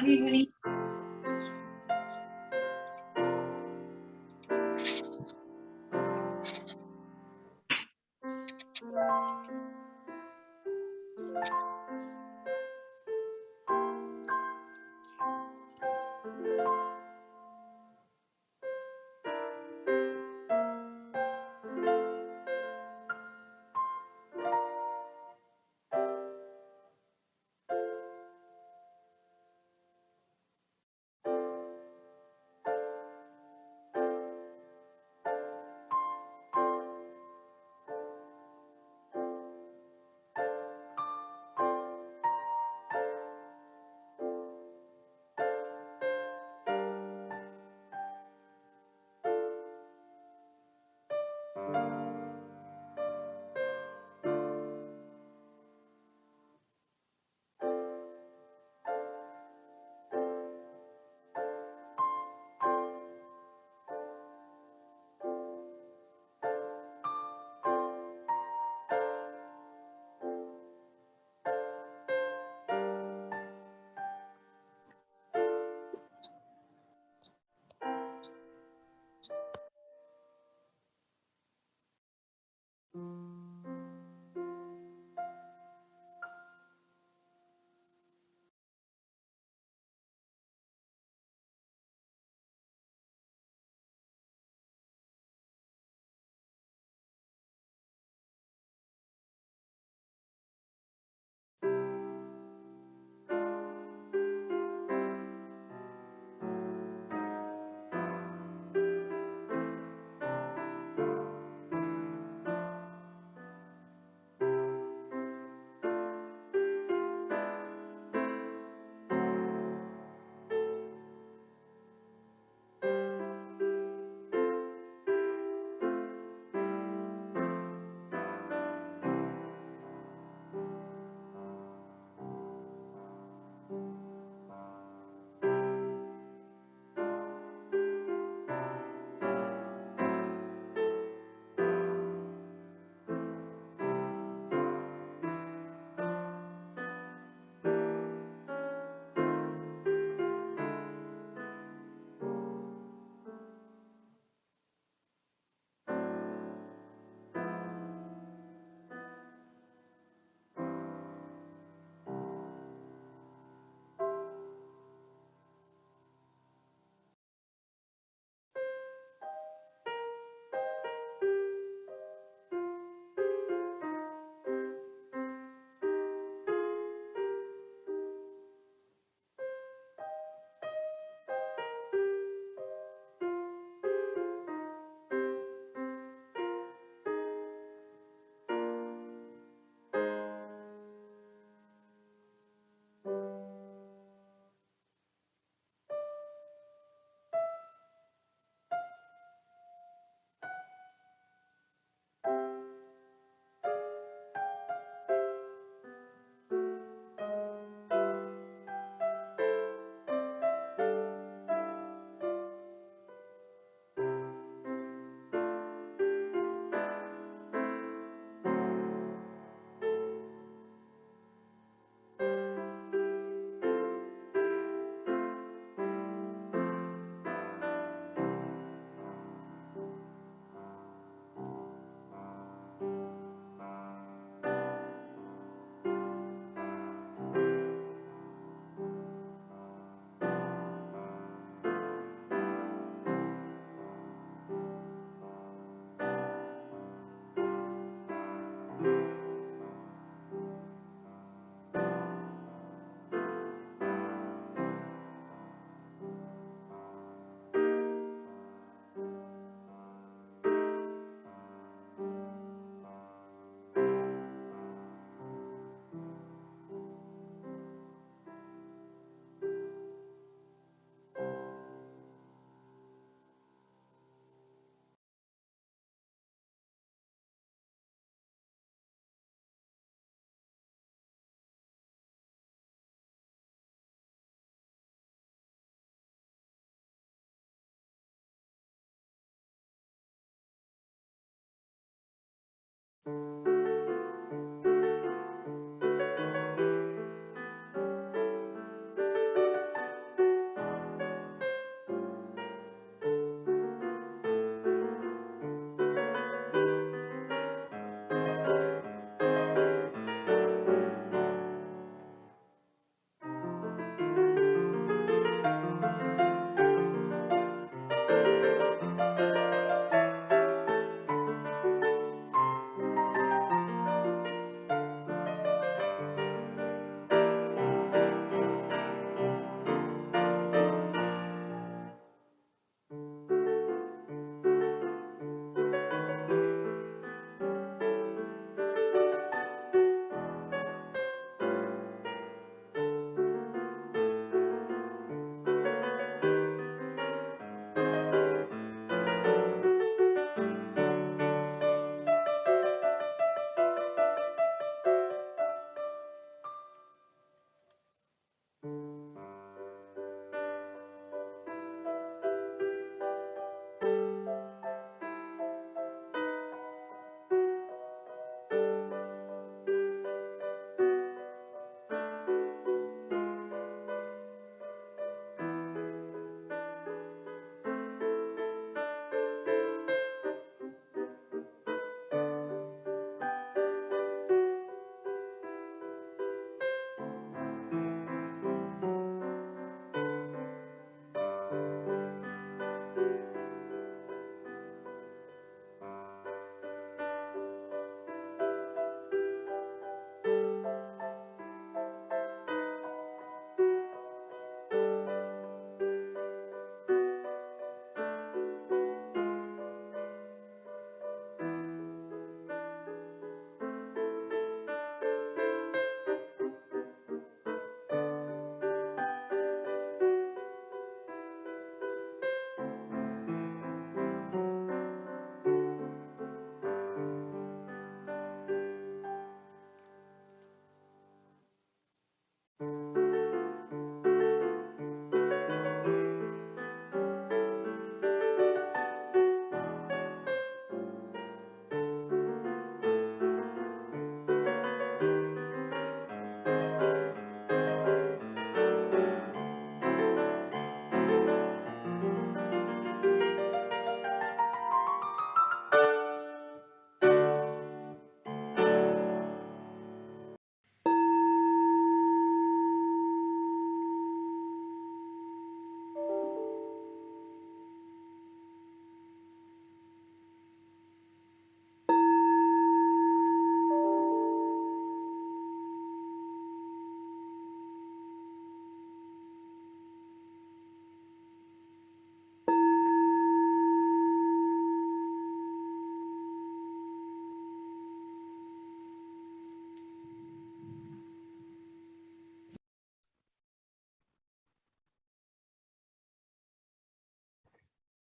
Love you, honey.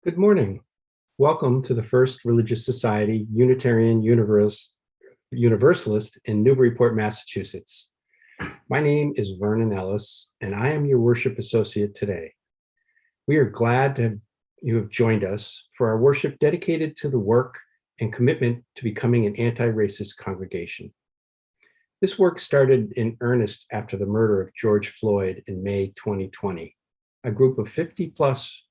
Good morning. Welcome to the First Religious Society Unitarian Universalist in Newburyport, Massachusetts. My name is Vernon Ellis, and I am your worship associate today. We are glad you have joined us for our worship dedicated to the work and commitment to becoming an anti-racist congregation. This work started in earnest after the murder of George Floyd in May 2020. A group of 50-plus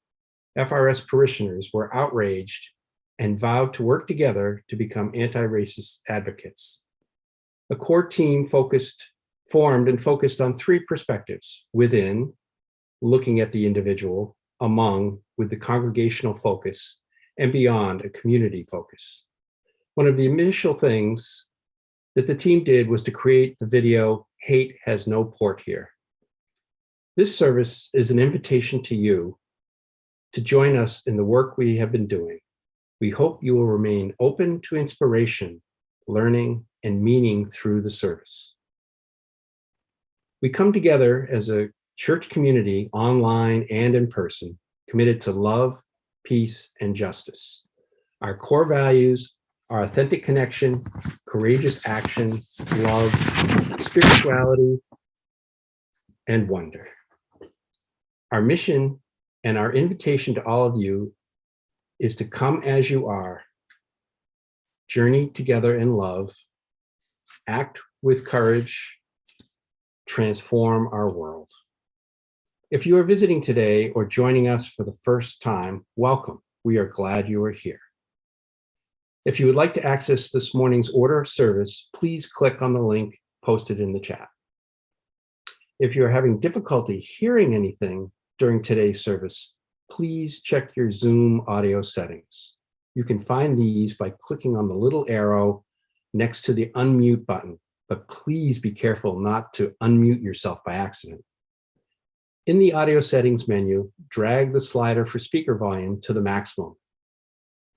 FRS parishioners were outraged and vowed to work together to become anti-racist advocates. A core team formed and focused on three perspectives: within, looking at the individual; among, with the congregational focus; and beyond, a community focus. One of the initial things that the team did was to create the video, "Hate Has No Port Here." This service is an invitation to you to join us in the work we have been doing. We hope you will remain open to inspiration, learning, and meaning through the service. We come together as a church community, online and in person, committed to love, peace, and justice. Our core values are authentic connection, courageous action, love, spirituality, and wonder. Our mission and our invitation to all of you is to come as you are, journey together in love, act with courage, transform our world. If you are visiting today or joining us for the first time, welcome. We are glad you are here. If you would like to access this morning's order of service, please click on the link posted in the chat. If you're having difficulty hearing anything during today's service, please check your Zoom audio settings. You can find these by clicking on the little arrow next to the unmute button, but please be careful not to unmute yourself by accident. In the audio settings menu, drag the slider for speaker volume to the maximum.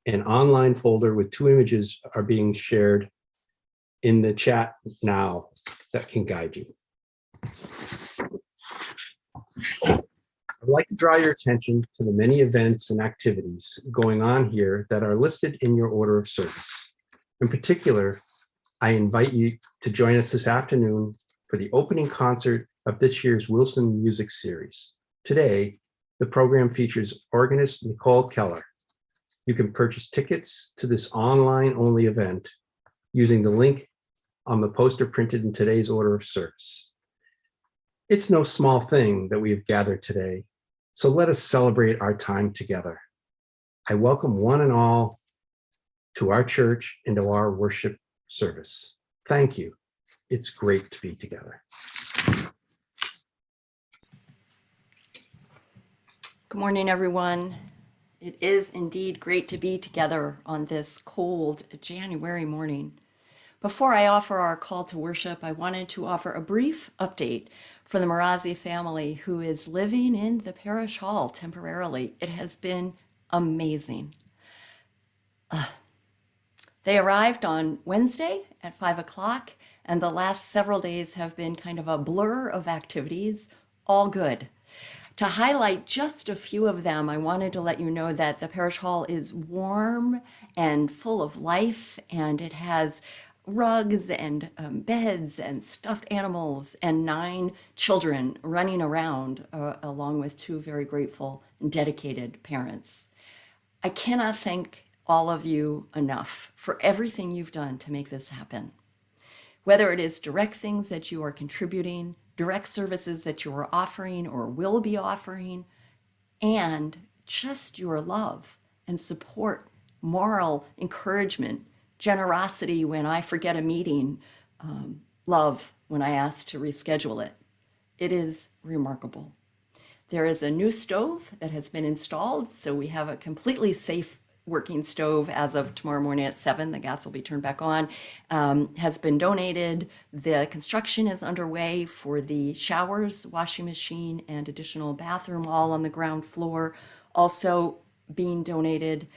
An online folder with 2 images are being shared in the chat now that can guide you. I'd like to draw your attention to the many events and activities going on here that are listed in your order of service. In particular, I invite you to join us this afternoon for the opening concert of this year's Wilson Music Series. Today, the program features organist Nicole Keller. You can purchase tickets to this online-only event using the link on the poster printed in today's order of service. It's no small thing that we have gathered today, so let us celebrate our time together. I welcome one and all to our church and to our worship service. Thank you. It's great to be together. Good morning, everyone. It is indeed great to be together on this cold January morning. Before I offer our call to worship, I wanted to offer a brief update for the Marazzi family who is living in the parish hall temporarily. It has been amazing. They arrived on Wednesday at 5 o'clock, and the last several days have been kind of a blur of activities, all good. To highlight just a few of them, I wanted to let you know that the parish hall is warm and full of life, and it has rugs and beds and stuffed animals and 9 children running around, along with 2 very grateful and dedicated parents. I cannot thank all of you enough for everything you've done to make this happen. Whether it is direct things that you are contributing, direct services that you are offering or will be offering, and just your love and support, moral encouragement, generosity when I forget a meeting, love when I ask to reschedule it. It is remarkable. There is a new stove that has been installed, so we have a completely safe working stove as of tomorrow morning at 7. The gas will be turned back on, has been donated. The construction is underway for the showers, washing machine, and additional bathroom, all on the ground floor, also being donated.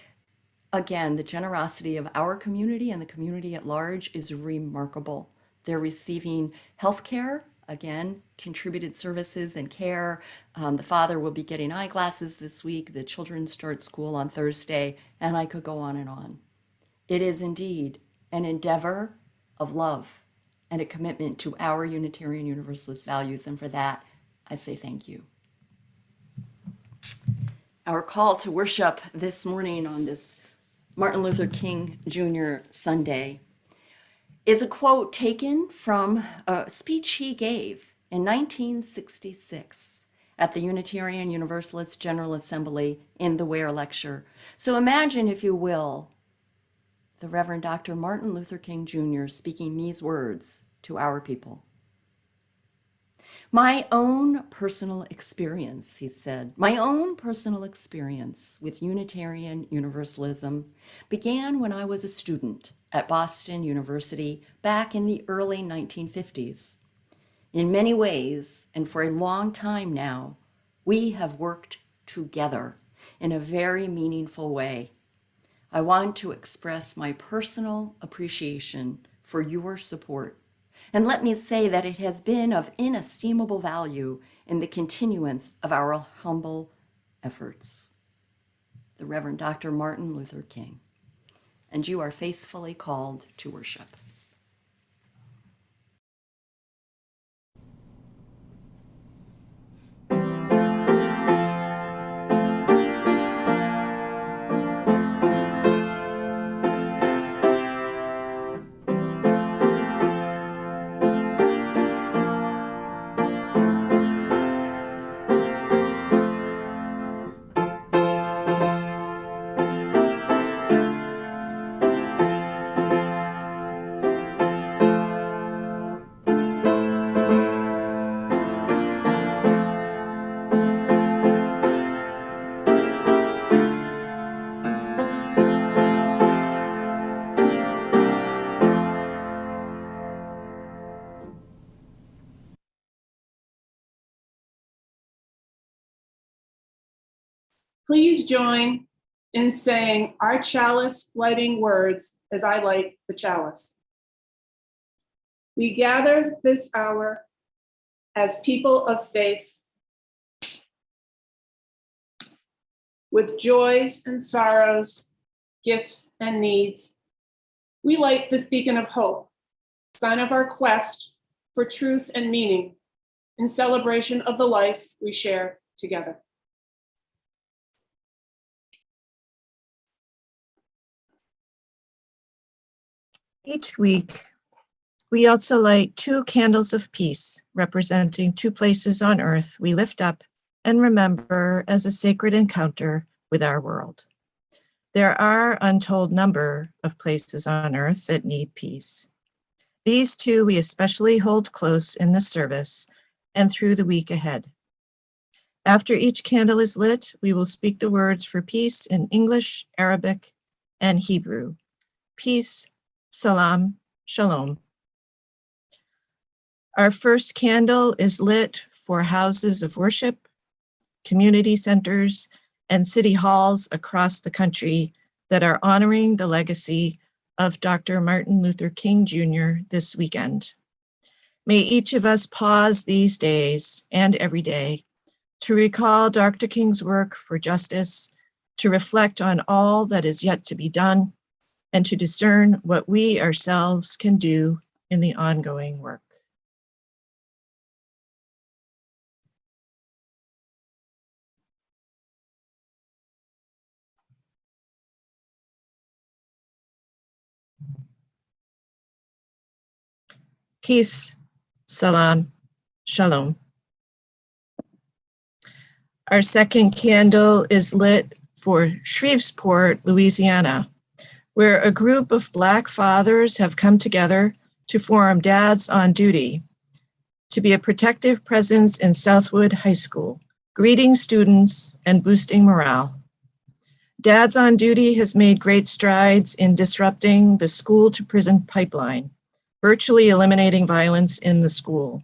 Again, the generosity of our community and the community at large is remarkable. They're receiving health care again, contributed services and care. The father will be getting eyeglasses this week. The children start school on Thursday, and I could go on and on. It is indeed an endeavor of love and a commitment to our Unitarian Universalist values, and for that, I say thank you. Our call to worship this morning on this Martin Luther King Jr. Sunday is a quote taken from a speech he gave in 1966 at the Unitarian Universalist General Assembly in the Ware Lecture. So imagine, if you will, the Reverend Dr. Martin Luther King Jr. speaking these words to our people. My own personal experience, he said, my own personal experience with Unitarian Universalism began when I was a student at Boston University back in the early 1950s. In many ways, and for a long time now, we have worked together in a very meaningful way. I want to express my personal appreciation for your support. And let me say that it has been of inestimable value in the continuance of our humble efforts. The Reverend Dr. Martin Luther King. And you are faithfully called to worship. Please join in saying our chalice lighting words as I light the chalice. We gather this hour as people of faith with joys and sorrows, gifts and needs. We light this beacon of hope, sign of our quest for truth and meaning in celebration of the life we share together. Each week, we also light 2 candles of peace, representing 2 places on earth we lift up and remember as a sacred encounter with our world. There are untold number of places on earth that need peace. These 2 we especially hold close in the service and through the week ahead. After each candle is lit, we will speak the words for peace in English, Arabic, and Hebrew. Peace, salam, shalom. Our first candle is lit for houses of worship, community centers, and city halls across the country that are honoring the legacy of Dr. Martin Luther King Jr. this weekend. May each of us pause these days and every day to recall Dr. King's work for justice, to reflect on all that is yet to be done, and to discern what we ourselves can do in the ongoing work. Peace, salam, shalom. Our second candle is lit for Shreveport, Louisiana, where a group of Black fathers have come together to form Dads on Duty to be a protective presence in Southwood High School, greeting students and boosting morale. Dads on Duty has made great strides in disrupting the school-to-prison pipeline, virtually eliminating violence in the school.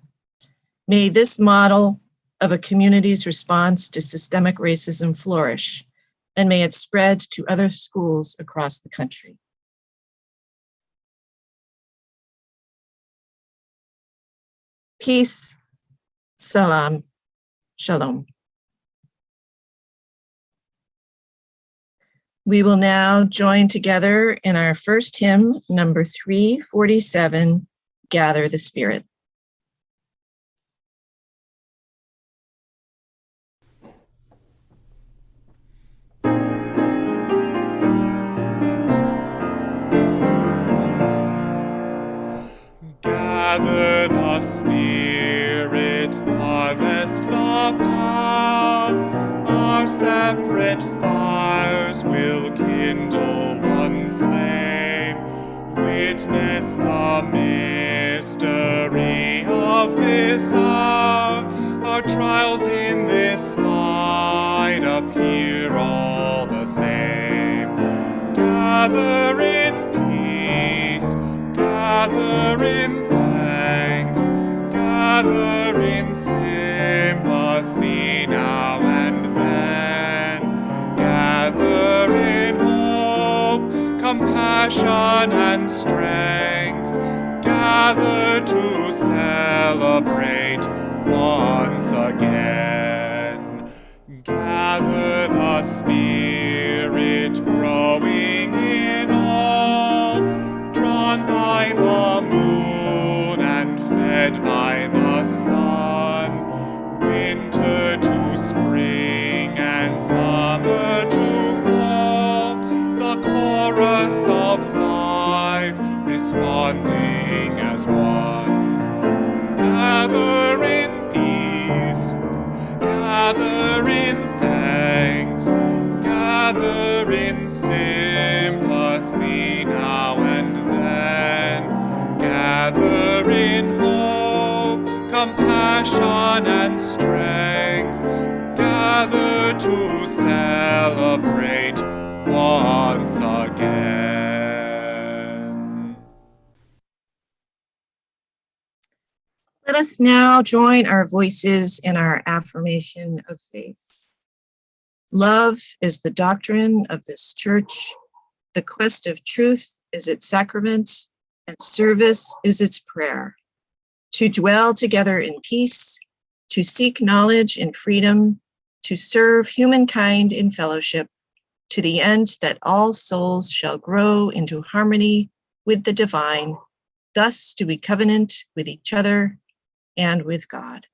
May this model of a community's response to systemic racism flourish, and may it spread to other schools across the country. Peace, salam, shalom. We will now join together in our first hymn, number 347, Gather the Spirit. Gather the Spirit, harvest the power. Our separate fires will kindle one flame. Witness the mystery of this hour. Our trials in this light appear all the same. Gather in peace, gather in thanks, gather in sympathy now and then, gather in hope, compassion and strength, gather to celebrate once again. Gather the Spirit growing in all, drawn by the moon and fed by the sun, winter to spring and summer to fall, the chorus of life responding as one. Gather in peace, gather in thanks, gather in sympathy now and then, gather in hope, compassion and strength, gather to celebrate once again. Let us now join our voices in our affirmation of faith. Love is the doctrine of this church. The quest of truth is its sacrament, and service is its prayer. To dwell together in peace, to seek knowledge in freedom, to serve humankind in fellowship, to the end that all souls shall grow into harmony with the divine. Thus do we covenant with each other and with God.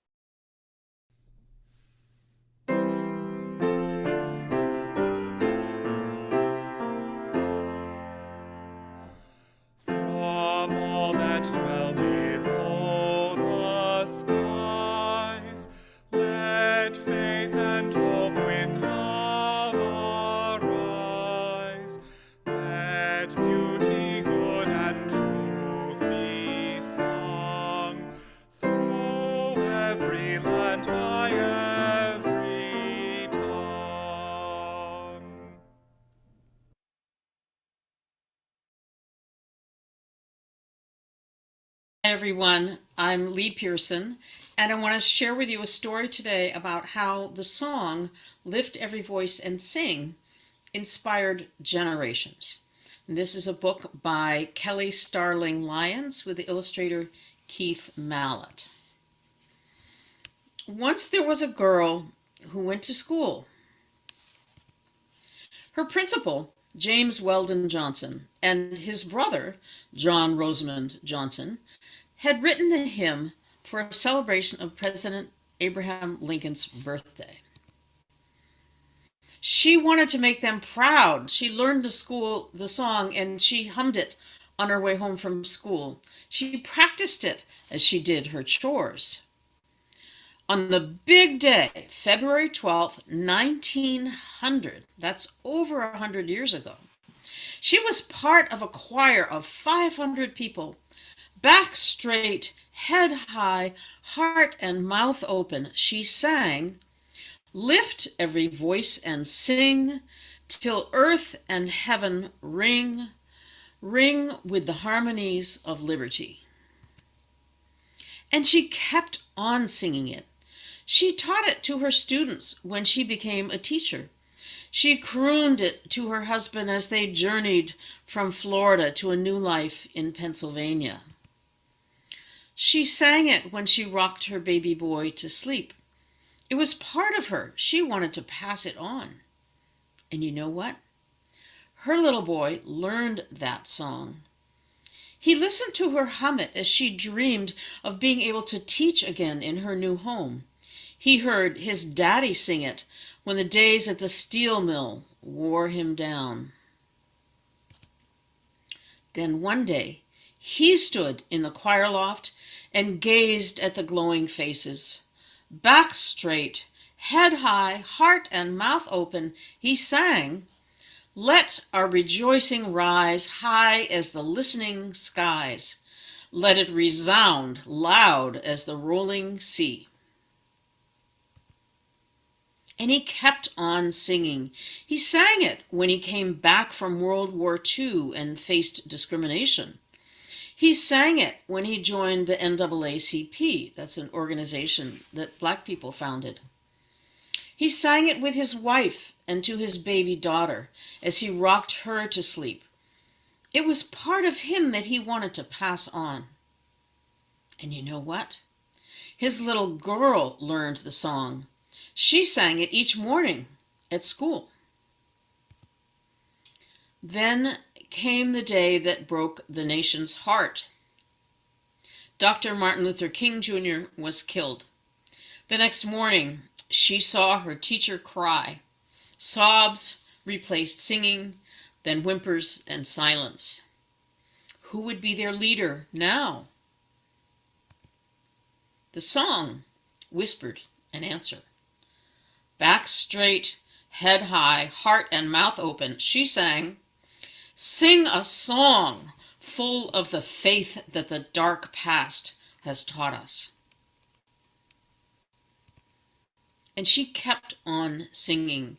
From all that dwell below the skies, let faith and hope with love arise. Let beauty, good and truth be sung through every land by every tongue. Hi everyone, I'm Lee Pearson, and I want to share with you a story today about how the song Lift Every Voice and Sing inspired generations. And this is a book by Kelly Starling Lyons with the illustrator Keith Mallett. Once there was a girl who went to school. Her principal, James Weldon Johnson, and his brother, John Rosamond Johnson, had written a hymn for a celebration of President Abraham Lincoln's birthday. She wanted to make them proud. She learned the song and she hummed it on her way home from school. She practiced it as she did her chores. On the big day, February 12th, 1900, that's over 100 years ago, she was part of a choir of 500 people. Back straight, head high, heart and mouth open, she sang, "Lift every voice and sing, till earth and heaven ring, ring with the harmonies of liberty." And she kept on singing it. She taught it to her students when she became a teacher. She crooned it to her husband as they journeyed from Florida to a new life in Pennsylvania. She sang it when she rocked her baby boy to sleep. It was part of her. She wanted to pass it on. And you know what? Her little boy learned that song. He listened to her hum it as she dreamed of being able to teach again in her new home. He heard his daddy sing it when the days at the steel mill wore him down. Then one day, he stood in the choir loft and gazed at the glowing faces. Back straight, head high, heart and mouth open, he sang, "Let our rejoicing rise high as the listening skies. Let it resound loud as the rolling sea." And he kept on singing. He sang it when he came back from World War II and faced discrimination. He sang it when he joined the NAACP, that's an organization that Black people founded. He sang it with his wife and to his baby daughter as he rocked her to sleep. It was part of him that he wanted to pass on. And you know what? His little girl learned the song. She sang it each morning at school. Then came the day that broke the nation's heart. Dr. Martin Luther King Jr. was killed. The next morning, she saw her teacher cry. Sobs replaced singing, then whimpers and silence. Who would be their leader now? The song whispered an answer. Back straight, head high, heart and mouth open, she sang, "Sing a song full of the faith that the dark past has taught us." And she kept on singing.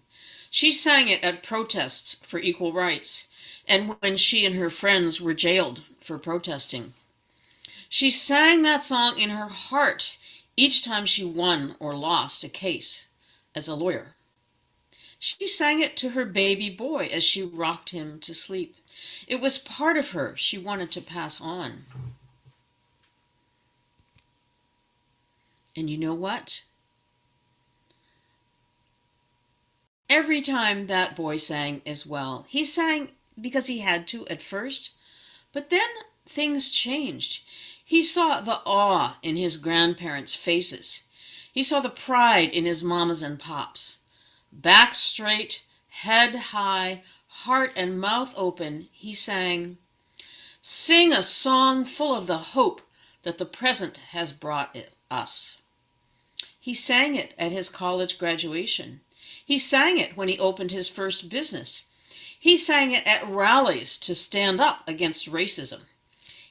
She sang it at protests for equal rights, and when she and her friends were jailed for protesting. She sang that song in her heart each time she won or lost a case as a lawyer. She sang it to her baby boy as she rocked him to sleep. It was part of her she wanted to pass on. And you know what? Every time that boy sang as well, he sang because he had to at first, but then things changed. He saw the awe in his grandparents' faces. He saw the pride in his mamas and pops. Back straight, head high, heart and mouth open, he sang, "Sing a song full of the hope that the present has brought us." He sang it at his college graduation. He sang it when he opened his first business. He sang it at rallies to stand up against racism.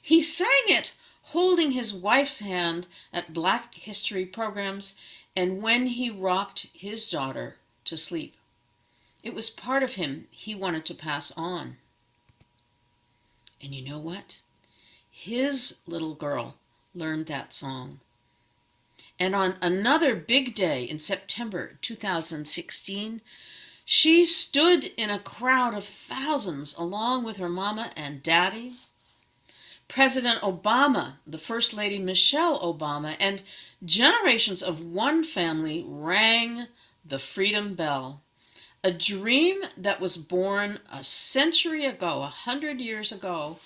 He sang it holding his wife's hand at Black History programs and when he rocked his daughter to sleep. It was part of him he wanted to pass on. And you know what? His little girl learned that song. And on another big day in September 2016, she stood in a crowd of thousands along with her mama and daddy, President Obama, the First Lady Michelle Obama, and generations of one family rang the freedom bell. A dream that was born a century ago, 100 years ago,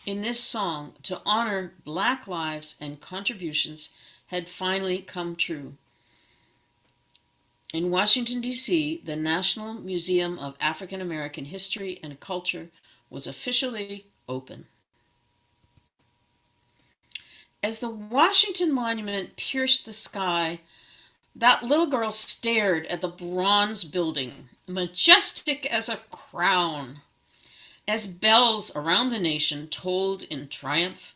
in this song to honor Black lives and contributions had finally come true. In Washington, D.C., the National Museum of African American History and Culture was officially open. As the Washington Monument pierced the sky, that little girl stared at the bronze building, majestic as a crown. As bells around the nation tolled in triumph,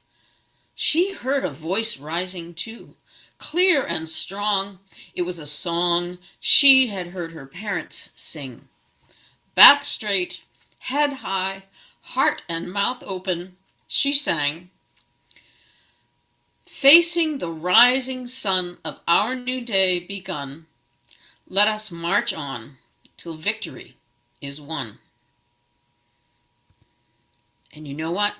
she heard a voice rising too, clear and strong. It was a song she had heard her parents sing. Back straight, head high, heart and mouth open, she sang, "Facing the rising sun of our new day begun, let us march on till victory is won." And you know what?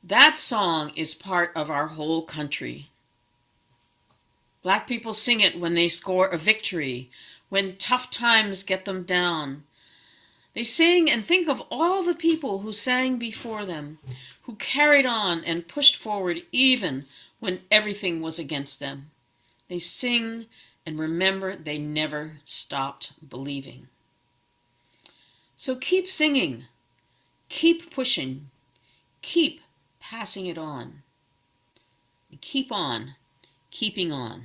That song is part of our whole country. Black people sing it when they score a victory, when tough times get them down. They sing and think of all the people who sang before them, who carried on and pushed forward even when everything was against them. They sing and remember they never stopped believing. So keep singing, keep pushing, keep passing it on, and keep on keeping on.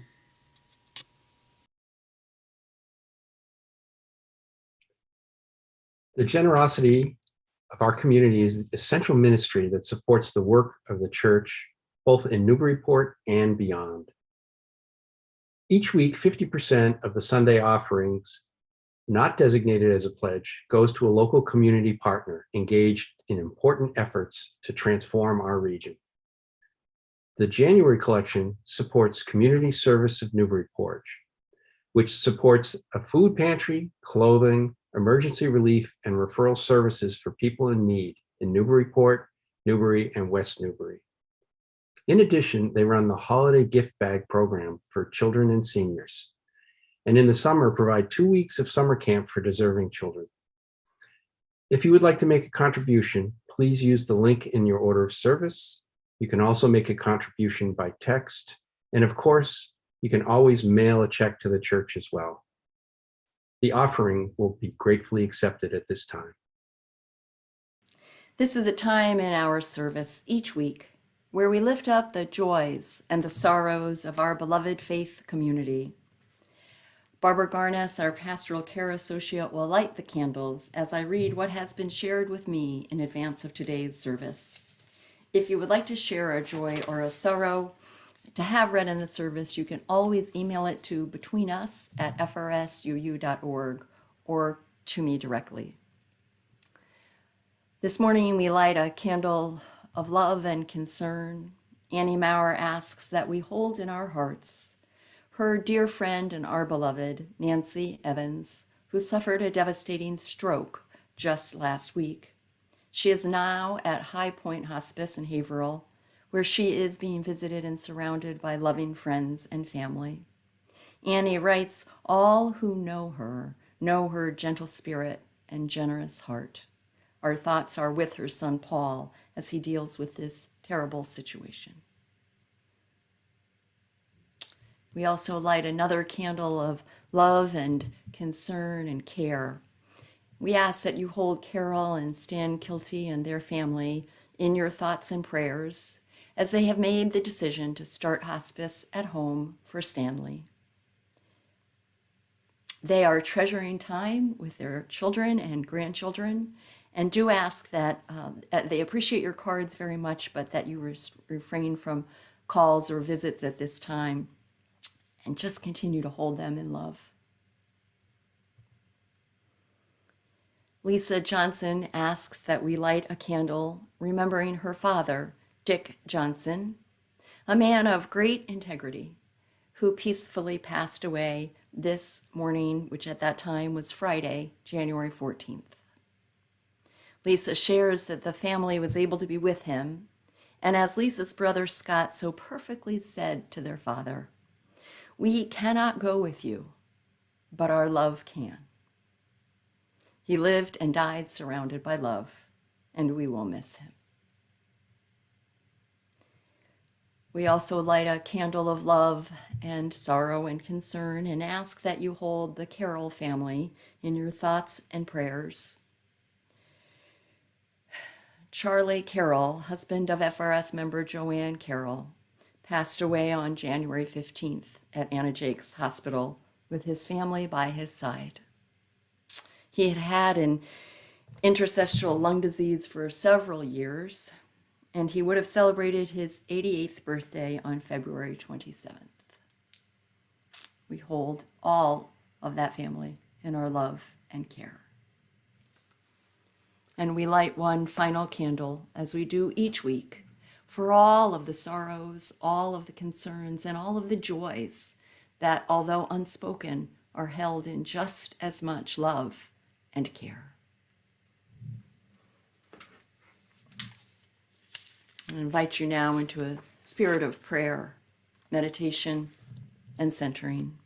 The generosity of our community is the essential ministry that supports the work of the church, both in Newburyport and beyond. Each week, 50% of the Sunday offerings not designated as a pledge goes to a local community partner engaged in important efforts to transform our region. The January collection supports Community Service of Newburyport, which supports a food pantry, clothing, emergency relief, and referral services for people in need in Newburyport, Newbury, and West Newbury. In addition, they run the holiday gift bag program for children and seniors, and in the summer provide 2 weeks of summer camp for deserving children. If you would like to make a contribution, please use the link in your order of service. You can also make a contribution by text, and of course, you can always mail a check to the church as well. The offering will be gratefully accepted at this time. This is a time in our service each week where we lift up the joys and the sorrows of our beloved faith community. Barbara Garness, our pastoral care associate, will light the candles as I read what has been shared with me in advance of today's service. If you would like to share a joy or a sorrow to have read in the service, you can always email it to betweenus@frsuu.org or to me directly. This morning we light a candle of love and concern. Annie Maurer asks that we hold in our hearts her dear friend and our beloved, Nancy Evans, who suffered a devastating stroke just last week. She is now at High Point Hospice in Haverhill, where she is being visited and surrounded by loving friends and family. Annie writes, all who know her gentle spirit and generous heart. Our thoughts are with her son Paul as he deals with this terrible situation. We also light another candle of love and concern and care. We ask that you hold Carroll and Stan Kilty and their family in your thoughts and prayers as they have made the decision to start hospice at home for Stanley. They are treasuring time with their children and grandchildren, and do ask that they appreciate your cards very much, but that you refrain from calls or visits at this time, and just continue to hold them in love. Lisa Johnson asks that we light a candle remembering her father, Dick Johnson, a man of great integrity, who peacefully passed away this morning, which at that time was Friday, January 14th. Lisa shares that the family was able to be with him, and as Lisa's brother Scott so perfectly said to their father, "We cannot go with you, but our love can." He lived and died surrounded by love, and we will miss him. We also light a candle of love and sorrow and concern and ask that you hold the Carroll family in your thoughts and prayers. Charlie Carroll, husband of FRS member Joanne Carroll, passed away on January 15th at Anna Jake's Hospital with his family by his side. He had had an interstitial lung disease for several years, and he would have celebrated his 88th birthday on February 27th. We hold all of that family in our love and care. And we light one final candle, as we do each week, for all of the sorrows, all of the concerns, and all of the joys that, although unspoken, are held in just as much love and care. I invite you now into a spirit of prayer, meditation, and centering.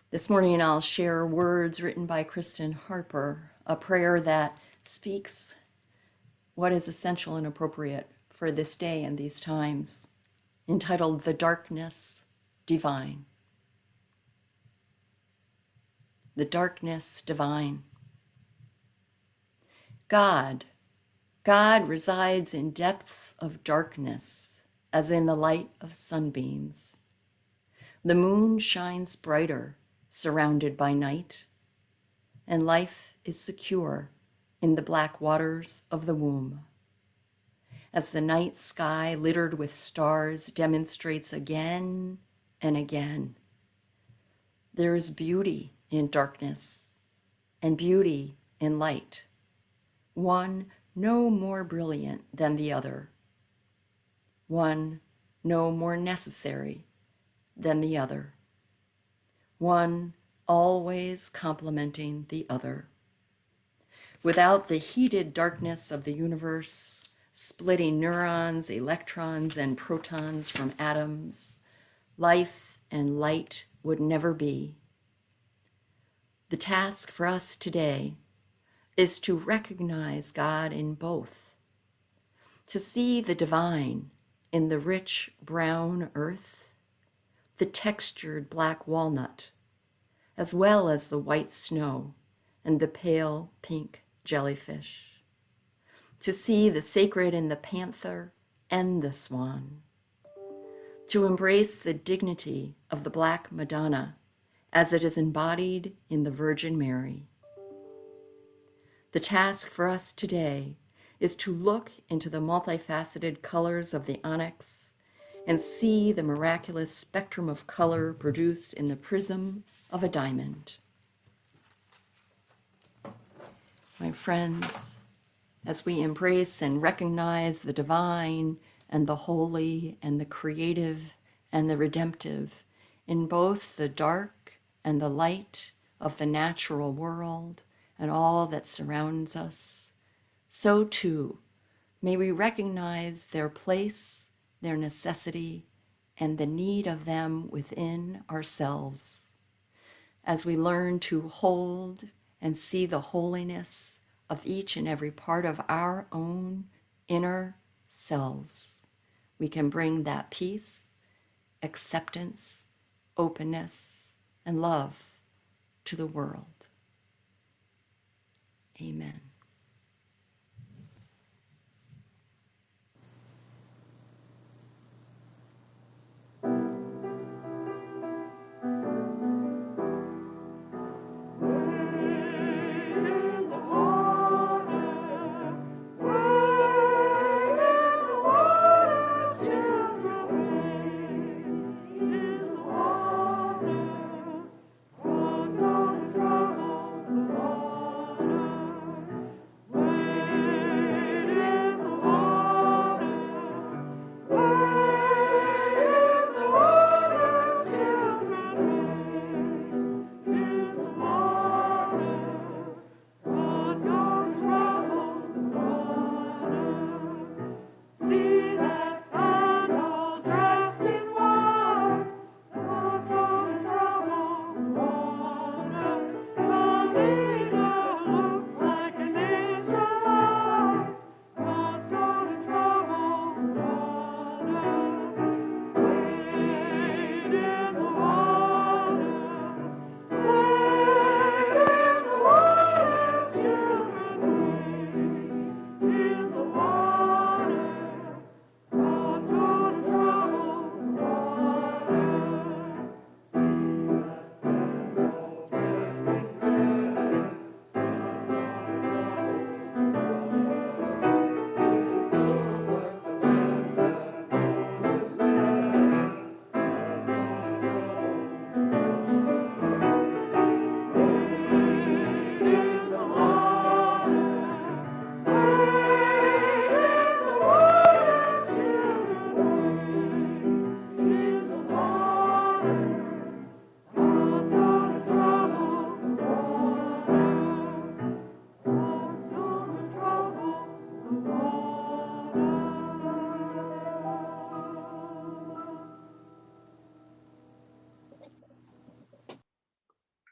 This morning I'll share words written by Kristen Harper, a prayer that speaks what is essential and appropriate for this day and these times, entitled The Darkness Divine. The Darkness Divine. God resides in depths of darkness, as in the light of sunbeams. The moon shines brighter, surrounded by night, and life is secure in the black waters of the womb. As the night sky littered with stars demonstrates again and again, there is beauty in darkness and beauty in light, one no more brilliant than the other, one no more necessary than the other, one always complementing the other. Without the heated darkness of the universe, splitting neurons, electrons, and protons from atoms, life and light would never be. The task for us today is to recognize God in both, to see the divine in the rich brown earth, the textured black walnut, as well as the white snow and the pale pink jellyfish, to see the sacred in the panther and the swan, to embrace the dignity of the Black Madonna as it is embodied in the Virgin Mary. The task for us today is to look into the multifaceted colors of the onyx and see the miraculous spectrum of color produced in the prism of a diamond. My friends, as we embrace and recognize the divine and the holy and the creative and the redemptive in both the dark and the light of the natural world and all that surrounds us, so too may we recognize their place, their necessity, and the need of them within ourselves, as we learn to hold and see the holiness of each and every part of our own inner selves. We can bring that peace, acceptance, openness, and love to the world. Amen.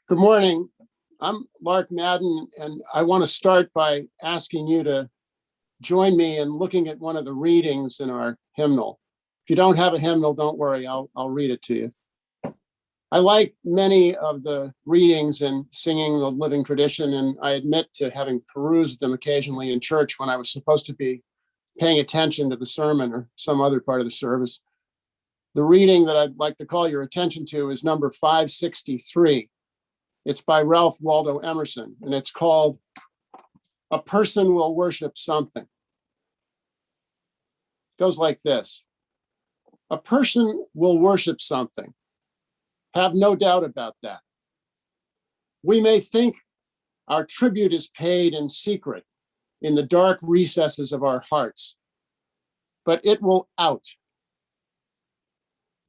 Good morning. I'm Mark Madden, and I want to start by asking you to join me in looking at one of the readings in our hymnal. If you don't have a hymnal, don't worry, I'll read it to you. I like many of the readings and singing the living tradition, and I admit to having perused them occasionally in church when I was supposed to be paying attention to the sermon or some other part of the service. The reading that I'd like to call your attention to is number 563. It's by Ralph Waldo Emerson, and it's called "A Person Will Worship Something." It goes like this. A person will worship something. Have no doubt about that. We may think our tribute is paid in secret in the dark recesses of our hearts, but it will out.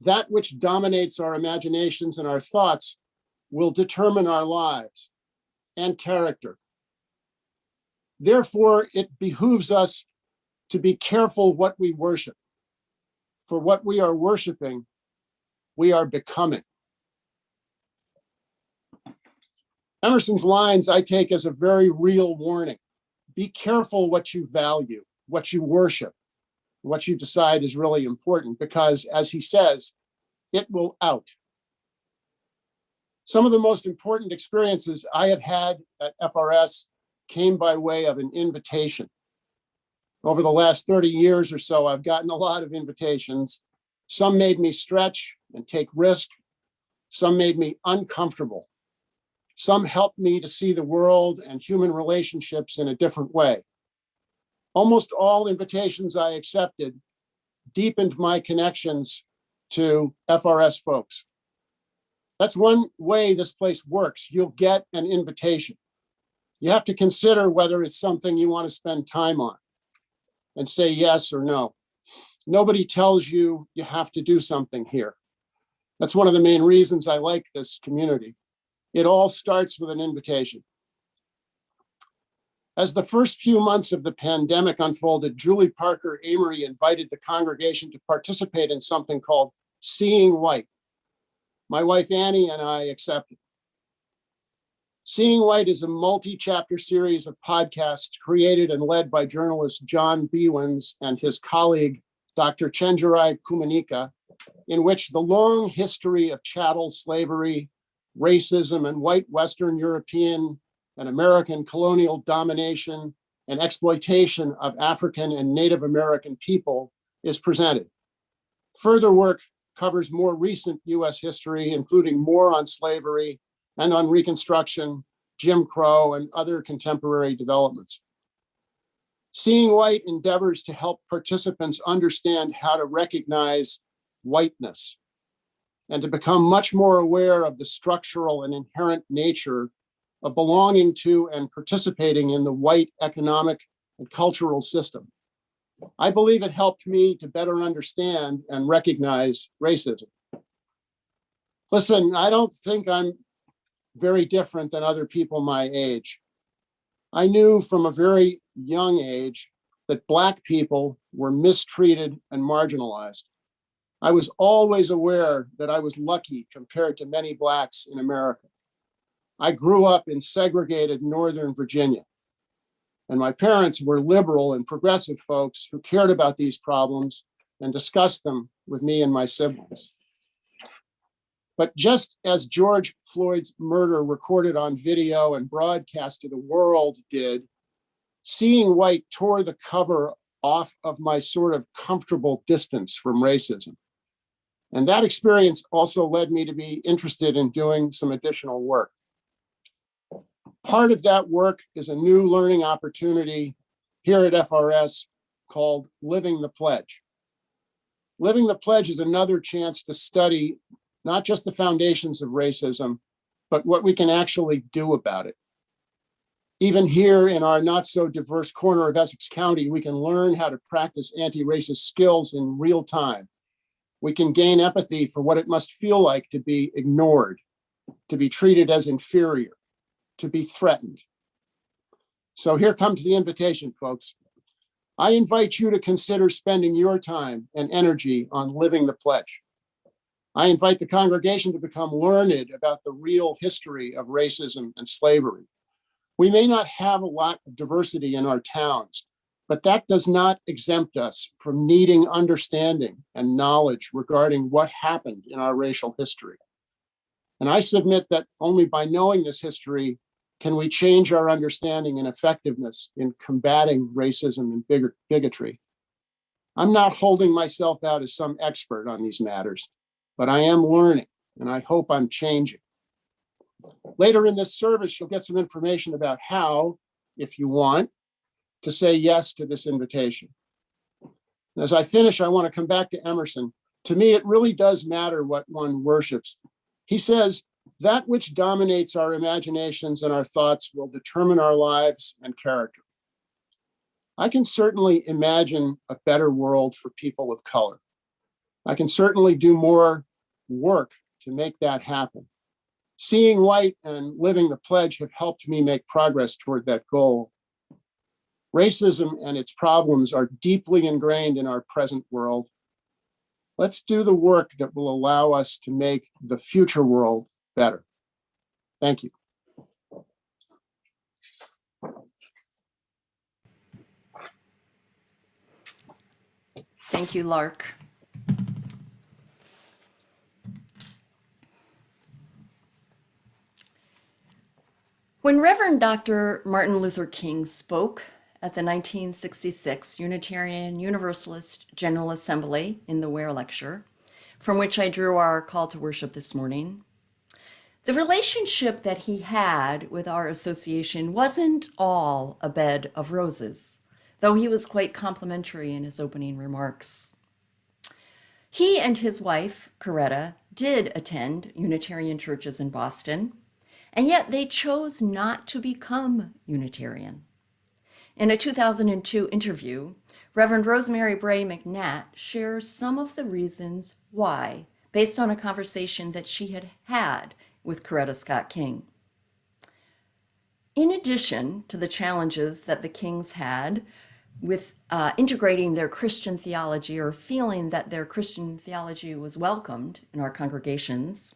That which dominates our imaginations and our thoughts will determine our lives and character. Therefore, it behooves us to be careful what we worship. For what we are worshiping, we are becoming. Emerson's lines I take as a very real warning. Be careful what you value, what you worship, what you decide is really important, because as he says, it will out. Some of the most important experiences I have had at FRS came by way of an invitation. Over the last 30 years or so, I've gotten a lot of invitations. Some made me stretch and take risk. Some made me uncomfortable. Some helped me to see the world and human relationships in a different way. Almost all invitations I accepted deepened my connections to FRS folks. That's one way this place works. You'll get an invitation. You have to consider whether it's something you want to spend time on and say yes or no. Nobody tells you you have to do something here. That's one of the main reasons I like this community. It all starts with an invitation. As the first few months of the pandemic unfolded, Julie Parker Amory invited the congregation to participate in something called Seeing White. My wife Annie and I accepted. Seeing White is a multi-chapter series of podcasts created and led by journalist John Bewins and his colleague, Dr. Chenjerai Kumanika, in which the long history of chattel slavery, racism, and white Western European and American colonial domination and exploitation of African and Native American people is presented. Further work covers more recent US history, including more on slavery and on Reconstruction, Jim Crow, and other contemporary developments. Seeing White endeavors to help participants understand how to recognize whiteness and to become much more aware of the structural and inherent nature of belonging to and participating in the white economic and cultural system. I believe it helped me to better understand and recognize racism. Listen, I don't think I'm very different than other people my age. I knew from a very young age that Black people were mistreated and marginalized. I was always aware that I was lucky compared to many Blacks in America. I grew up in segregated Northern Virginia, and my parents were liberal and progressive folks who cared about these problems and discussed them with me and my siblings. But just as George Floyd's murder recorded on video and broadcast to the world did, Seeing White tore the cover off of my sort of comfortable distance from racism. And that experience also led me to be interested in doing some additional work. Part of that work is a new learning opportunity here at FRS called Living the Pledge. Living the Pledge is another chance to study not just the foundations of racism, but what we can actually do about it. Even here in our not so diverse corner of Essex County, we can learn how to practice anti-racist skills in real time. We can gain empathy for what it must feel like to be ignored, to be treated as inferior, to be threatened. So here comes the invitation, folks. I invite you to consider spending your time and energy on living the pledge. I invite the congregation to become learned about the real history of racism and slavery. We may not have a lot of diversity in our towns, but that does not exempt us from needing understanding and knowledge regarding what happened in our racial history. And I submit that only by knowing this history can we change our understanding and effectiveness in combating racism and bigotry. I'm not holding myself out as some expert on these matters, but I am learning, and I hope I'm changing. Later in this service, you'll get some information about how, if you want, to say yes to this invitation. And as I finish, I want to come back to Emerson. To me, it really does matter what one worships. He says, that which dominates our imaginations and our thoughts will determine our lives and character. I can certainly imagine a better world for people of color. I can certainly do more work to make that happen. Seeing light and living the pledge have helped me make progress toward that goal. Racism and its problems are deeply ingrained in our present world. Let's do the work that will allow us to make the future world better. Thank you. Thank you, Lark. When Reverend Dr. Martin Luther King spoke at the 1966 Unitarian Universalist General Assembly in the Ware Lecture, from which I drew our call to worship this morning, the relationship that he had with our association wasn't all a bed of roses, though he was quite complimentary in his opening remarks. He and his wife, Coretta, did attend Unitarian churches in Boston, and yet they chose not to become Unitarian. In a 2002 interview, Reverend Rosemary Bray McNatt shares some of the reasons why, based on a conversation that she had had with Coretta Scott King. In addition to the challenges that the Kings had with integrating their Christian theology or feeling that their Christian theology was welcomed in our congregations,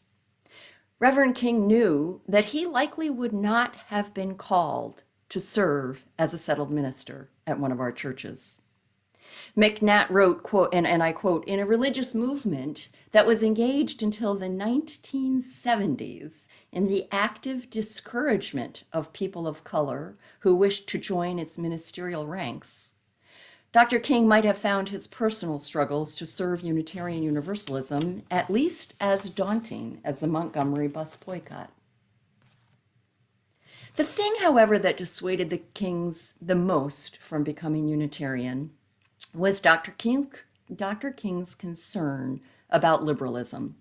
Reverend King knew that he likely would not have been called to serve as a settled minister at one of our churches. McNatt wrote, quote, and I quote, in a religious movement that was engaged until the 1970s in the active discouragement of people of color who wished to join its ministerial ranks, Dr. King might have found his personal struggles to serve Unitarian Universalism at least as daunting as the Montgomery bus boycott. The thing, however, that dissuaded the Kings the most from becoming Unitarian was Dr. King's concern about liberalism.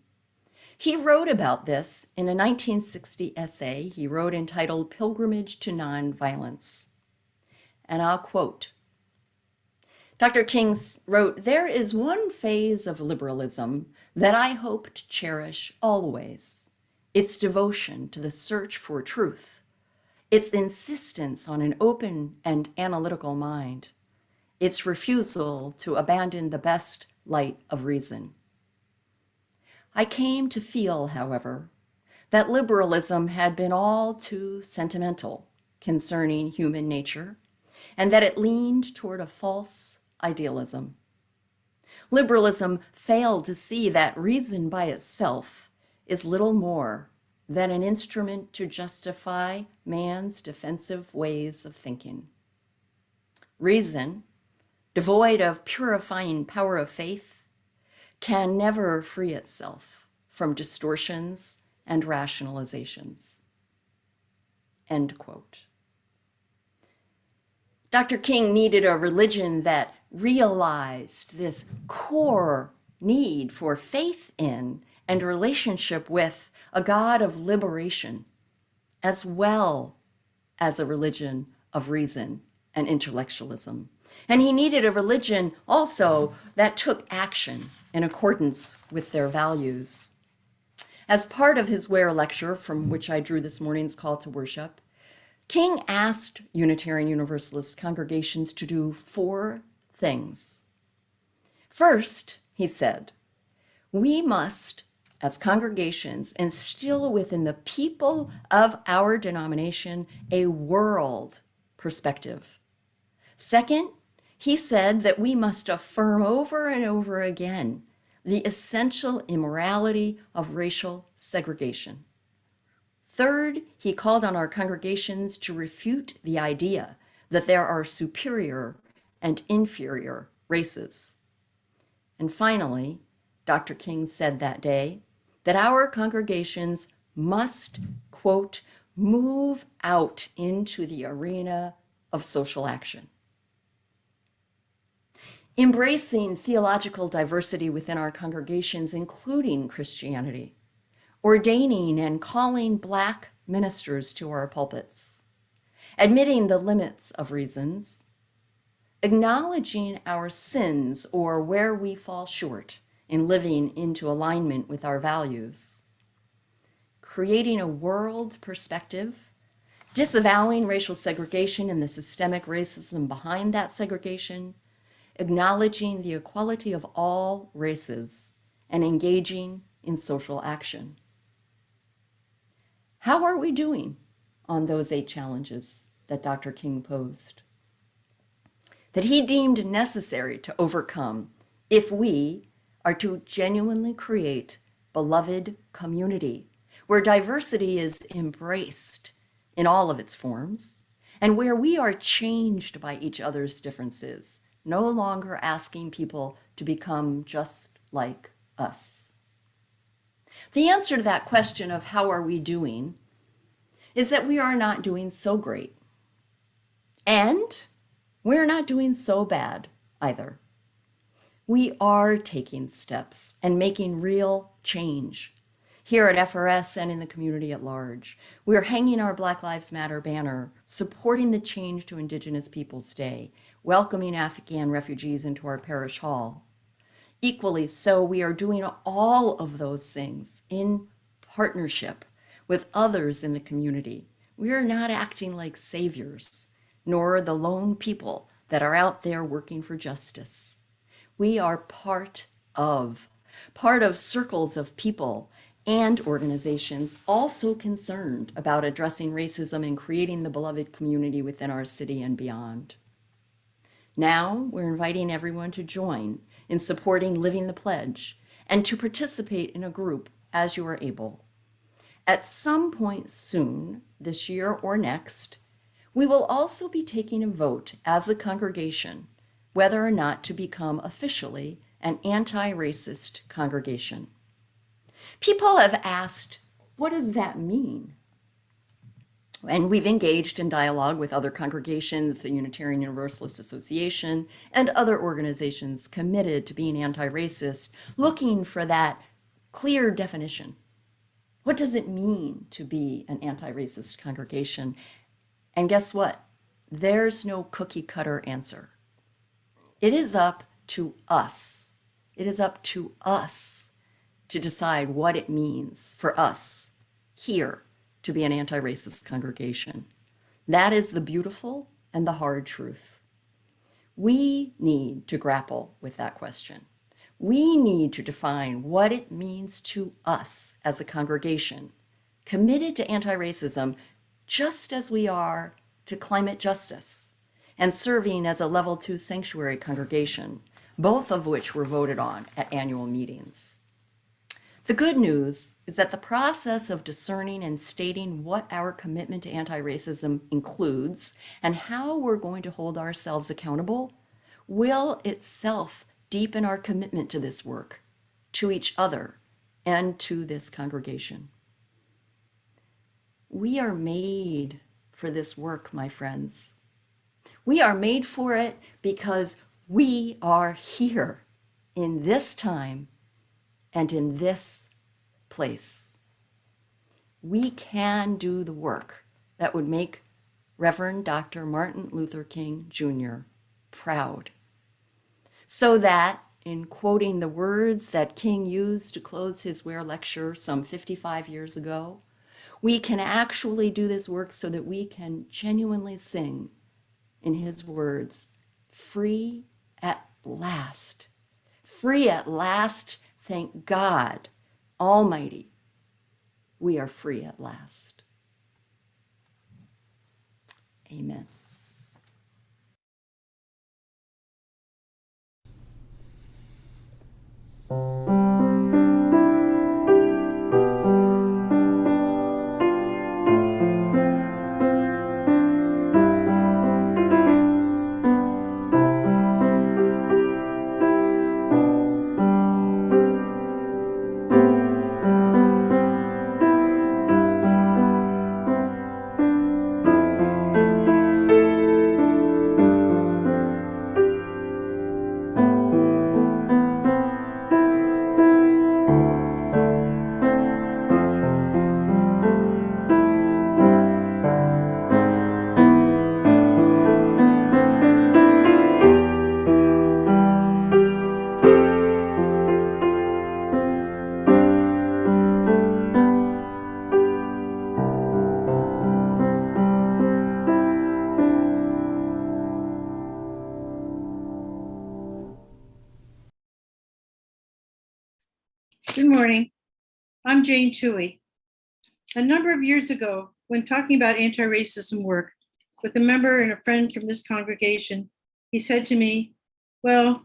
He wrote about this in a 1960 essay he wrote entitled Pilgrimage to Nonviolence. And I'll quote, Dr. King wrote, "There is one phase of liberalism that I hope to cherish always, its devotion to the search for truth, its insistence on an open and analytical mind, its refusal to abandon the best light of reason. I came to feel, however, that liberalism had been all too sentimental concerning human nature, and that it leaned toward a false idealism. Liberalism failed to see that reason by itself is little more than an instrument to justify man's defensive ways of thinking. Reason, devoid of purifying power of faith, can never free itself from distortions and rationalizations." End quote. Dr. King needed a religion that realized this core need for faith in and relationship with a God of liberation, as well as a religion of reason and intellectualism. And he needed a religion also that took action in accordance with their values. As part of his Ware lecture, from which I drew this morning's call to worship, King asked Unitarian Universalist congregations to do 4 things. First, he said, we must as congregations instill within the people of our denomination a world perspective. Second, he said that we must affirm over and over again the essential immorality of racial segregation. Third, he called on our congregations to refute the idea that there are superior and inferior races. And finally, Dr. King said that day that our congregations must, quote, move out into the arena of social action. Embracing theological diversity within our congregations, including Christianity, ordaining and calling Black ministers to our pulpits, admitting the limits of reasons, acknowledging our sins or where we fall short in living into alignment with our values, creating a world perspective, disavowing racial segregation and the systemic racism behind that segregation, acknowledging the equality of all races, and engaging in social action. How are we doing on those 8 challenges that Dr. King posed, that he deemed necessary to overcome if we are to genuinely create beloved community where diversity is embraced in all of its forms and where we are changed by each other's differences, no longer asking people to become just like us? The answer to that question of how are we doing is that we are not doing so great. And we're not doing so bad either. We are taking steps and making real change. Here at FRS and in the community at large, we are hanging our Black Lives Matter banner, supporting the Change to Indigenous Peoples Day, welcoming Afghan refugees into our parish hall. Equally so, we are doing all of those things in partnership with others in the community. We are not acting like saviors, nor the lone people that are out there working for justice. We are part of circles of people and organizations also concerned about addressing racism and creating the beloved community within our city and beyond. Now, we're inviting everyone to join in supporting Living the Pledge and to participate in a group as you are able. At some point soon, this year or next, we will also be taking a vote as a congregation whether or not to become officially an anti-racist congregation. People have asked, what does that mean? And we've engaged in dialogue with other congregations, the Unitarian Universalist Association, and other organizations committed to being anti-racist, looking for that clear definition. What does it mean to be an anti-racist congregation? And guess what? There's no cookie cutter answer. It is up to us. It is up to us to decide what it means for us here to be an anti-racist congregation. That is the beautiful and the hard truth. We need to grapple with that question. We need to define what it means to us as a congregation, committed to anti-racism, just as we are to climate justice, and serving as a level 2 sanctuary congregation, both of which were voted on at annual meetings. The good news is that the process of discerning and stating what our commitment to anti-racism includes and how we're going to hold ourselves accountable will itself deepen our commitment to this work, to each other, and to this congregation. We are made for this work, my friends. We are made for it because we are here in this time and in this place. We can do the work that would make Reverend Dr. Martin Luther King Jr. proud. So that, in quoting the words that King used to close his Ware lecture some 55 years ago, we can actually do this work so that we can genuinely sing, in his words, free at last, thank God, Almighty, we are free at last. Amen. Good morning. I'm Jane Toohey. A number of years ago, when talking about anti-racism work with a member and a friend from this congregation, he said to me, well,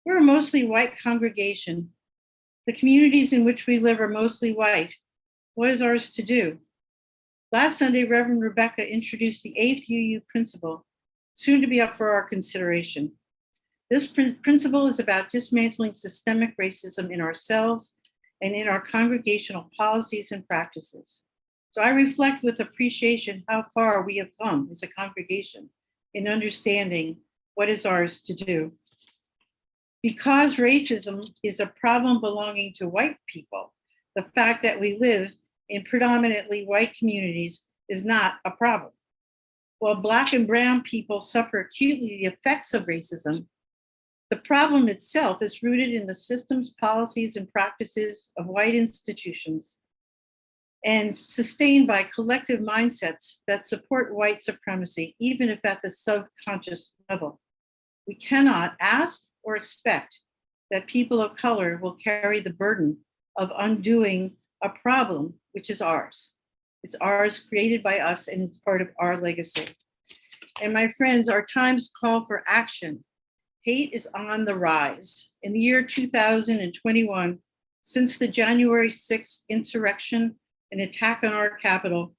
we're a mostly white congregation. The communities in which we live are mostly white. What is ours to do? Last Sunday, Reverend Rebecca introduced the 8th UU principle, soon to be up for our consideration. This principle is about dismantling systemic racism in ourselves and in our congregational policies and practices. So I reflect with appreciation how far we have come as a congregation in understanding what is ours to do. Because racism is a problem belonging to white people, the fact that we live in predominantly white communities is not a problem. While Black and Brown people suffer acutely the effects of racism, the problem itself is rooted in the systems, policies, and practices of white institutions and sustained by collective mindsets that support white supremacy, even if at the subconscious level. We cannot ask or expect that people of color will carry the burden of undoing a problem which is ours. It's ours, created by us, and it's part of our legacy. And my friends, our times call for action. Hate is on the rise. In the year 2021, since the January 6th insurrection and attack on our Capitol,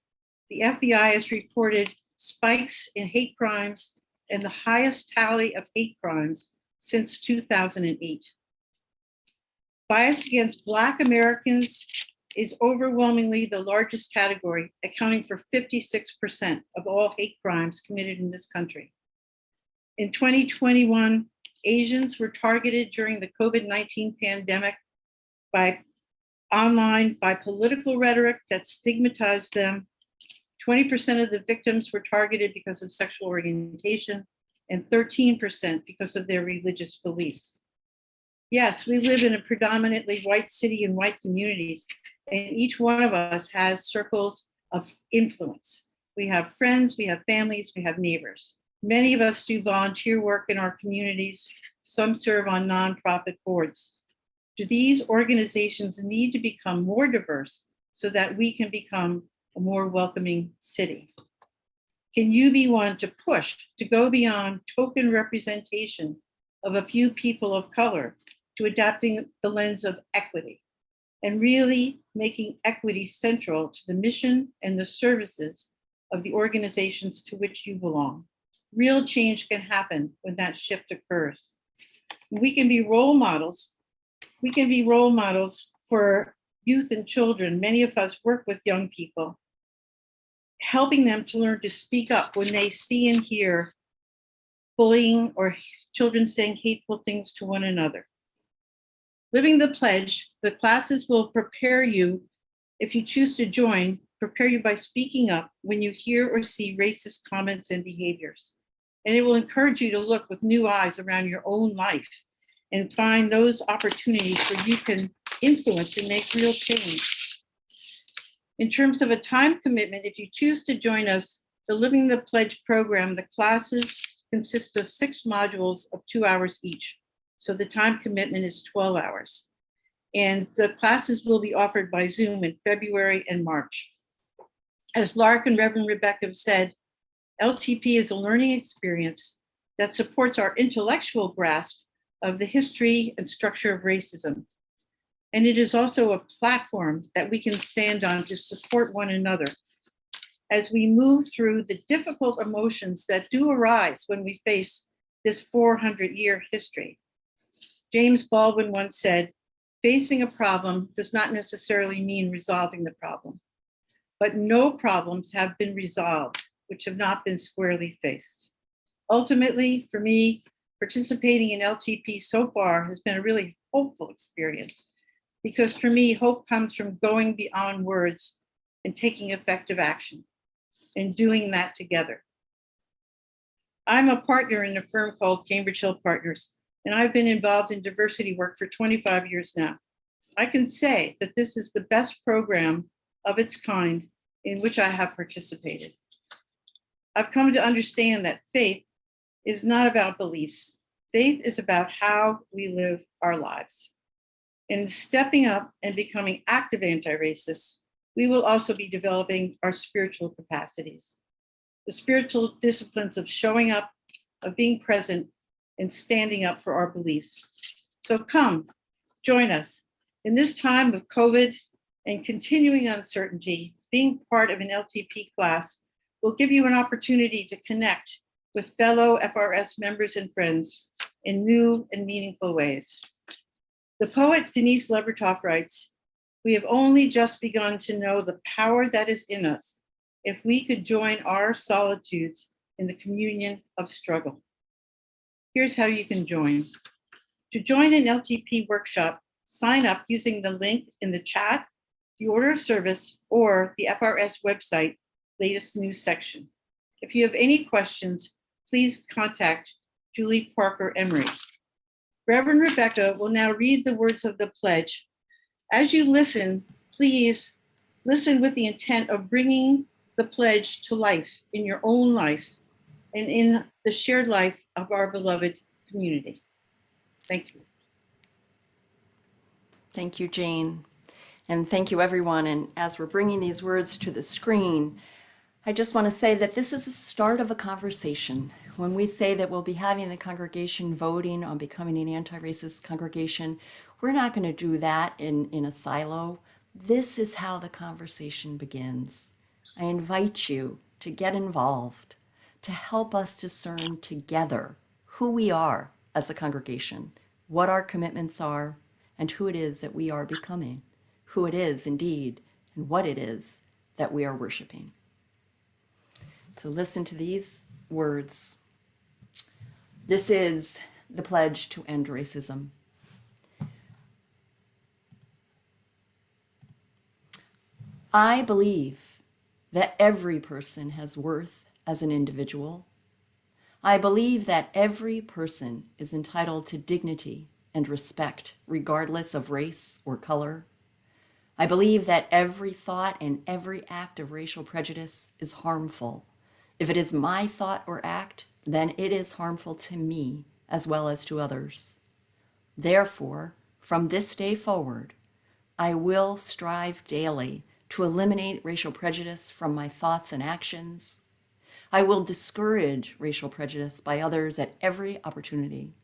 the FBI has reported spikes in hate crimes and the highest tally of hate crimes since 2008. Bias against Black Americans is overwhelmingly the largest category, accounting for 56% of all hate crimes committed in this country. In 2021, Asians were targeted during the COVID-19 pandemic by political rhetoric that stigmatized them. 20% of the victims were targeted because of sexual orientation and 13% because of their religious beliefs. Yes, we live in a predominantly white city and white communities, and each one of us has circles of influence. We have friends, we have families, we have neighbors. Many of us do volunteer work in our communities. Some serve on nonprofit boards. Do these organizations need to become more diverse so that we can become a more welcoming city? Can you be one to push to go beyond token representation of a few people of color to adapting the lens of equity and really making equity central to the mission and the services of the organizations to which you belong? Real change can happen when that shift occurs. We can be role models. We can be role models for youth and children. Many of us work with young people, helping them to learn to speak up when they see and hear bullying or children saying hateful things to one another. Living the pledge, the classes will prepare you, if you choose to join, prepare you by speaking up when you hear or see racist comments and behaviors. And it will encourage you to look with new eyes around your own life and find those opportunities where you can influence and make real change. In terms of a time commitment, if you choose to join us, the Living the Pledge program, the classes consist of 6 modules of 2 hours each. So the time commitment is 12 hours. And the classes will be offered by Zoom in February and March. As Lark and Reverend Rebecca have said, LTP is a learning experience that supports our intellectual grasp of the history and structure of racism. And it is also a platform that we can stand on to support one another as we move through the difficult emotions that do arise when we face this 400-year history. James Baldwin once said, facing a problem does not necessarily mean resolving the problem, but no problems have been resolved which have not been squarely faced. Ultimately, for me, participating in LTP so far has been a really hopeful experience, because for me, hope comes from going beyond words and taking effective action and doing that together. I'm a partner in a firm called Cambridge Hill Partners, and I've been involved in diversity work for 25 years now. I can say that this is the best program of its kind in which I have participated. I've come to understand that faith is not about beliefs. Faith is about how we live our lives. In stepping up and becoming active anti-racists, we will also be developing our spiritual capacities, the spiritual disciplines of showing up, of being present, and standing up for our beliefs. So come, join us. In this time of COVID and continuing uncertainty, being part of an LTP class will give you an opportunity to connect with fellow FRS members and friends in new and meaningful ways. The poet Denise Levertov writes, "We have only just begun to know the power that is in us if we could join our solitudes in the communion of struggle." Here's how you can join. To join an LTP workshop, sign up using the link in the chat, the order of service, or the FRS website latest news section. If you have any questions, please contact Julie Parker Emery. Reverend Rebecca will now read the words of the pledge. As you listen, please listen with the intent of bringing the pledge to life in your own life and in the shared life of our beloved community. Thank you. Thank you, Jane. And thank you, everyone. And as we're bringing these words to the screen, I just want to say that this is the start of a conversation. When we say that we'll be having the congregation voting on becoming an anti-racist congregation, we're not going to do that in a silo. This is how the conversation begins. I invite you to get involved, to help us discern together who we are as a congregation, what our commitments are, and who it is that we are becoming, who it is indeed, and what it is that we are worshiping. So listen to these words. This is the pledge to end racism. I believe that every person has worth as an individual. I believe that every person is entitled to dignity and respect, regardless of race or color. I believe that every thought and every act of racial prejudice is harmful. If it is my thought or act, then it is harmful to me as well as to others. Therefore, from this day forward, I will strive daily to eliminate racial prejudice from my thoughts and actions. I will discourage racial prejudice by others at every opportunity.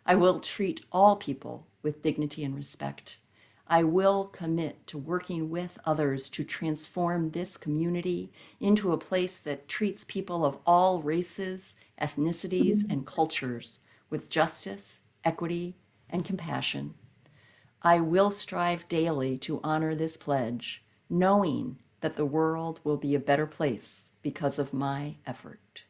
I will treat all people with dignity and respect. I will commit to working with others to transform this community into a place that treats people of all races, ethnicities, and cultures with justice, equity, and compassion. I will strive daily to honor this pledge, knowing that the world will be a better place because of my effort.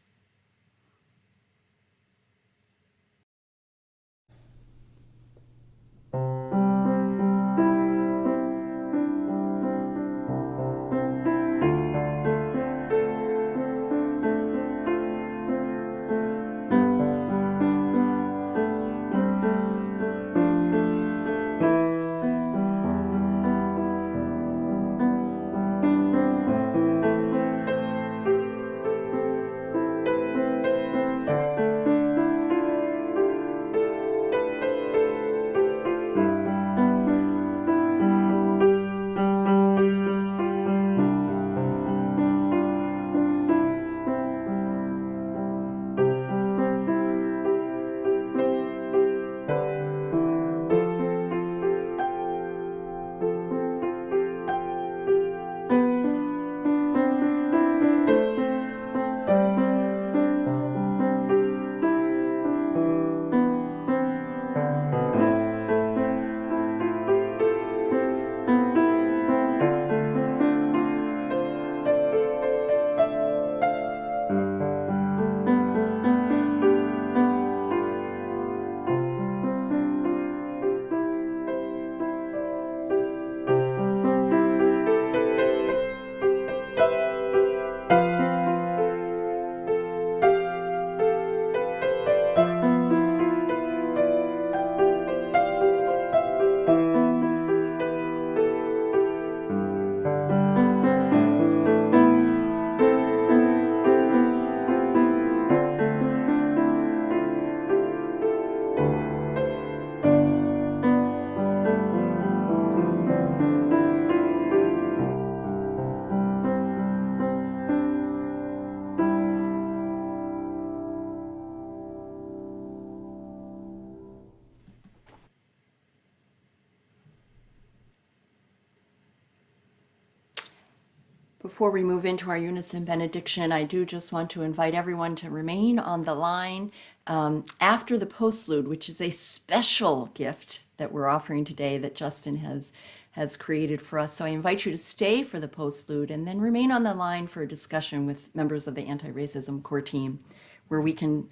Before we move into our unison benediction, I do just want to invite everyone to remain on the line after the postlude, which is a special gift that we're offering today that Justin has created for us. So I invite you to stay for the postlude and then remain on the line for a discussion with members of the anti-racism core team, where we can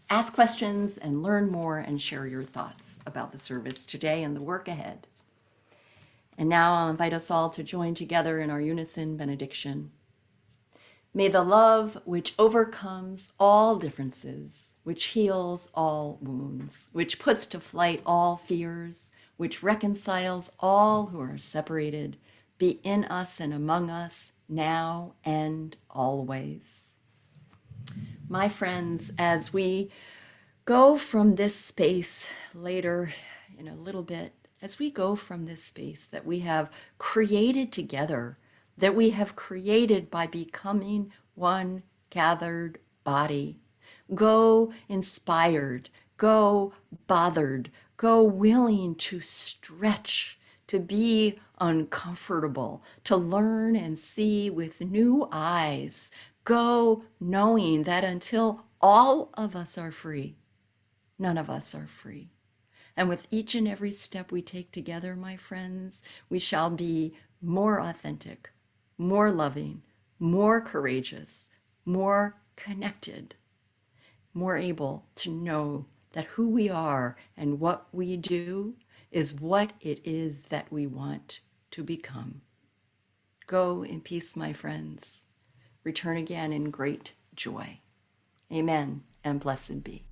ask questions and learn more and share your thoughts about the service today and the work ahead. And now I'll invite us all to join together in our unison benediction. May the love which overcomes all differences, which heals all wounds, which puts to flight all fears, which reconciles all who are separated, be in us and among us now and always. My friends, as we go from this space later in a little bit, as we go from this space that we have created together, that we have created by becoming one gathered body, go inspired, go bothered, go willing to stretch, to be uncomfortable, to learn and see with new eyes, go knowing that until all of us are free, none of us are free. And with each and every step we take together, my friends, we shall be more authentic, more loving, more courageous, more connected, more able to know that who we are and what we do is what it is that we want to become. Go in peace, my friends. Return again in great joy. Amen and blessed be.